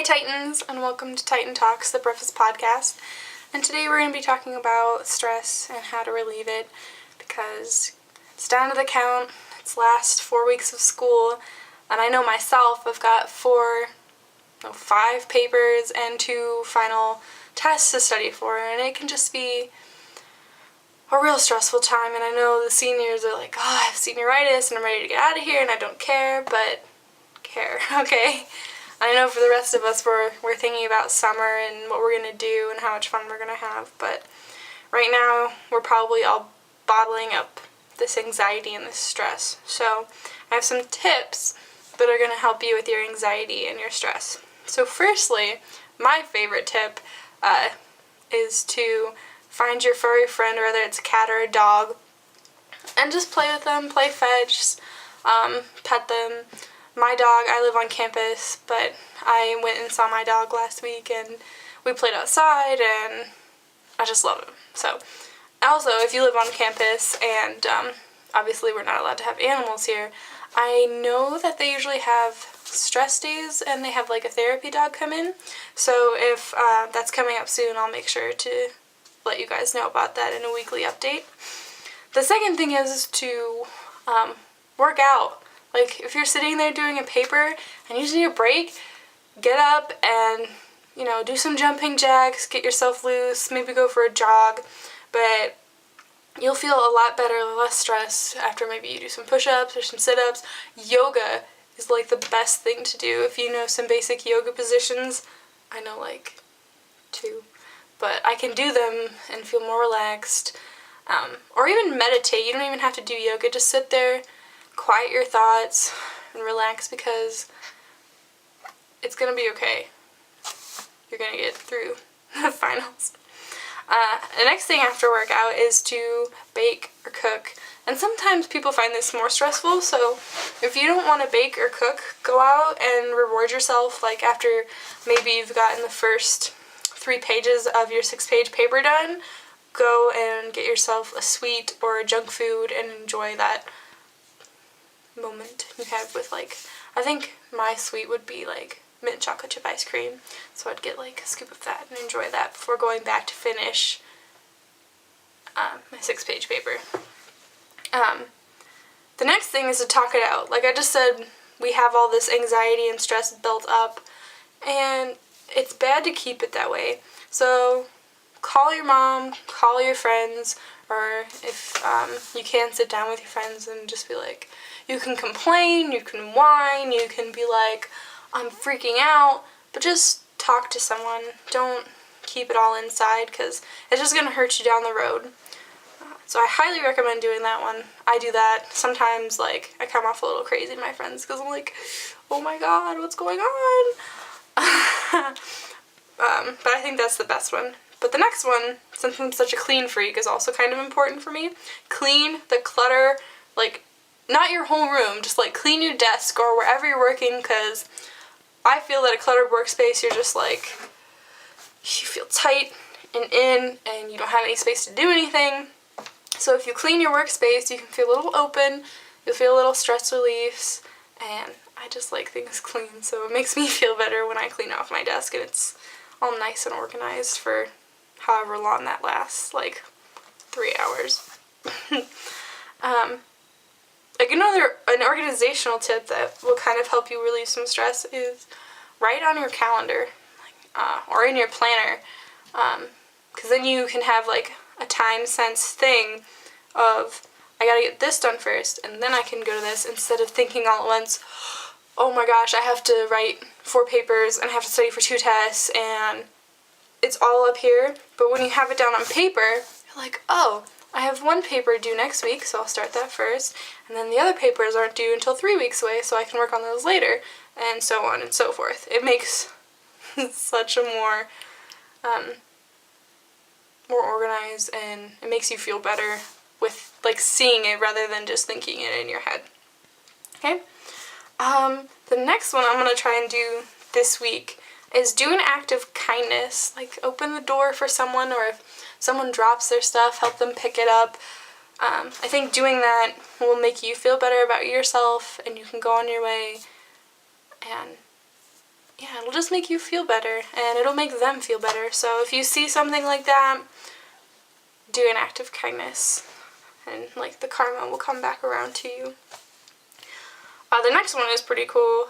Titans, and welcome to Titan Talks, the Preface podcast. And today we're going to be talking about stress and how to relieve it, because it's down to the count. It's last 4 weeks of school, and I know myself, I've got 5 papers and 2 final tests to study for, and it can just be a real stressful time. And I know the seniors are like, oh, I have senioritis and I'm ready to get out of here and I don't care, but care, okay? I know for the rest of us, we're thinking about summer and what we're going to do and how much fun we're going to have, but right now we're probably all bottling up this anxiety and this stress. So I have some tips that are going to help you with your anxiety and your stress. So firstly, my favorite tip is to find your furry friend, whether it's a cat or a dog, and just play with them, play fetch, pet them. My dog, I live on campus, but I went and saw my dog last week and we played outside and I just love him. So, also, if you live on campus and obviously we're not allowed to have animals here, I know that they usually have stress days and they have like a therapy dog come in. So if that's coming up soon, I'll make sure to let you guys know about that in a weekly update. The second thing is to work out. Like, if you're sitting there doing a paper and you just need a break, get up and, do some jumping jacks, get yourself loose, maybe go for a jog, but you'll feel a lot better, less stressed after maybe you do some push-ups or some sit-ups. Yoga is like the best thing to do. If you know some basic yoga positions, I know like 2, but I can do them and feel more relaxed. Or even meditate. You don't even have to do yoga. Just sit there, quiet your thoughts, and relax, because it's going to be okay. You're going to get through the finals. The next thing after workout is to bake or cook. And sometimes people find this more stressful, so if you don't want to bake or cook, go out and reward yourself. Like, after maybe you've gotten the first 3 pages of your 6-page paper done, go and get yourself a sweet or a junk food and enjoy that moment you have with, like, I think my sweet would be like mint chocolate chip ice cream, so I'd get like a scoop of that and enjoy that before going back to finish my 6-page paper. The next thing is to talk it out. Like I just said, we have all this anxiety and stress built up, and it's bad to keep it that way. So call your mom, call your friends, or if you can, sit down with your friends and just be like, you can complain, you can whine, you can be like, I'm freaking out, but just talk to someone. Don't keep it all inside, because it's just going to hurt you down the road. So I highly recommend doing that one. I do that. Sometimes, like, I come off a little crazy to my friends because I'm like, oh my god, what's going on? But I think that's the best one. But the next one, since I'm such a clean freak, is also kind of important for me. Clean the clutter, like, not your whole room, just like clean your desk or wherever you're working, because I feel that a cluttered workspace, you're just like, you feel tight and in, and you don't have any space to do anything. So if you clean your workspace, you can feel a little open, you'll feel a little stress relief, and I just like things clean, so it makes me feel better when I clean off my desk and it's all nice and organized for however long that lasts, like 3 hours. Like an organizational tip that will kind of help you relieve some stress is write on your calendar, or in your planner, because then you can have like a time sense thing of, I gotta get this done first and then I can go to this, instead of thinking all at once, oh my gosh, I have to write 4 papers and I have to study for 2 tests and it's all up here. But when you have it down on paper, you're like, oh, I have 1 paper due next week, so I'll start that first, and then the other papers aren't due until 3 weeks away, so I can work on those later, and so on and so forth. It makes such a more organized, and it makes you feel better with, like, seeing it rather than just thinking it in your head. Okay? The next one I'm going to try and do this week is do an act of kindness. Like, open the door for someone, or if someone drops their stuff, help them pick it up. I think doing that will make you feel better about yourself, and you can go on your way and yeah, it'll just make you feel better, and it'll make them feel better. So if you see something like that, do an act of kindness, and like the karma will come back around to you. The next one is pretty cool.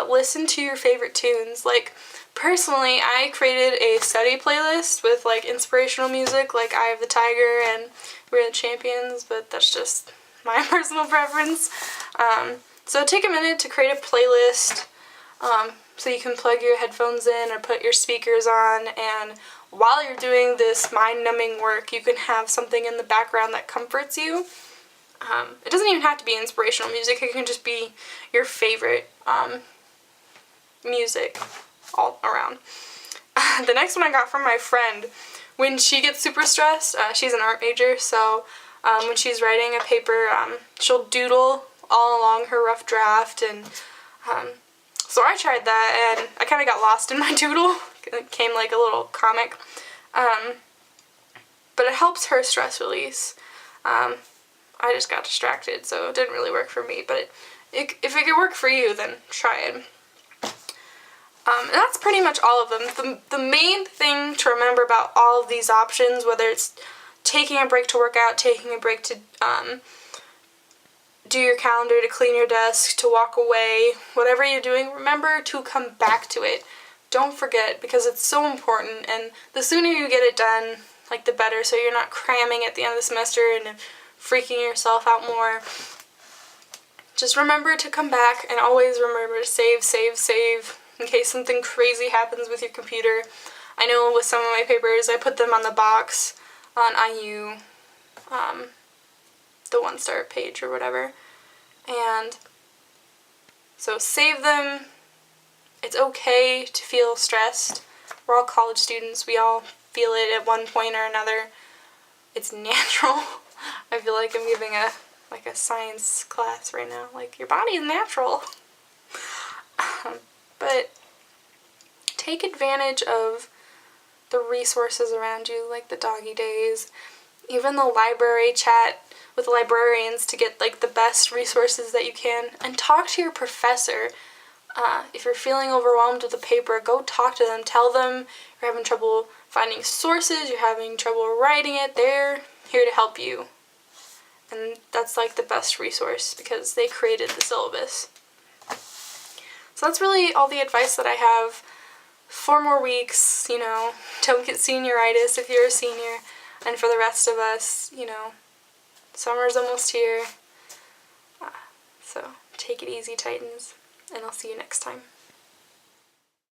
Listen to your favorite tunes. Like, personally, I created a study playlist with like inspirational music, like Eye of the Tiger and We're the Champions, but that's just my personal preference. So take a minute to create a playlist, so you can plug your headphones in or put your speakers on, and while you're doing this mind-numbing work, you can have something in the background that comforts you. It doesn't even have to be inspirational music. It can just be your favorite music all around. The next one I got from my friend. When she gets super stressed, she's an art major, so when she's writing a paper, she'll doodle all along her rough draft, and so I tried that, and I kind of got lost in my doodle. It came like a little comic, but it helps her stress release. I just got distracted, so it didn't really work for me, but if it could work for you, then try it. And that's pretty much all of them. The main thing to remember about all of these options, whether it's taking a break to work out, taking a break to do your calendar, to clean your desk, to walk away, whatever you're doing, remember to come back to it. Don't forget, because it's so important, and the sooner you get it done, like the better, so you're not cramming at the end of the semester and freaking yourself out more. Just remember to come back, and always remember to save, in case something crazy happens with your computer. I know with some of my papers, I put them on the box on IU, the one-star page or whatever, and so save them. It's okay to feel stressed. We're all college students. We all feel it at one point or another. It's natural. I feel like I'm giving a science class right now. Like, your body is natural. But take advantage of the resources around you, like the doggy days, even the library chat with librarians to get like the best resources that you can, and talk to your professor. If you're feeling overwhelmed with a paper, go talk to them. Tell them you're having trouble finding sources, you're having trouble writing it. They're here to help you. And that's like the best resource because they created the syllabus. So that's really all the advice that I have. 4 more weeks, don't get senioritis if you're a senior. And for the rest of us, summer's almost here. So take it easy, Titans, and I'll see you next time.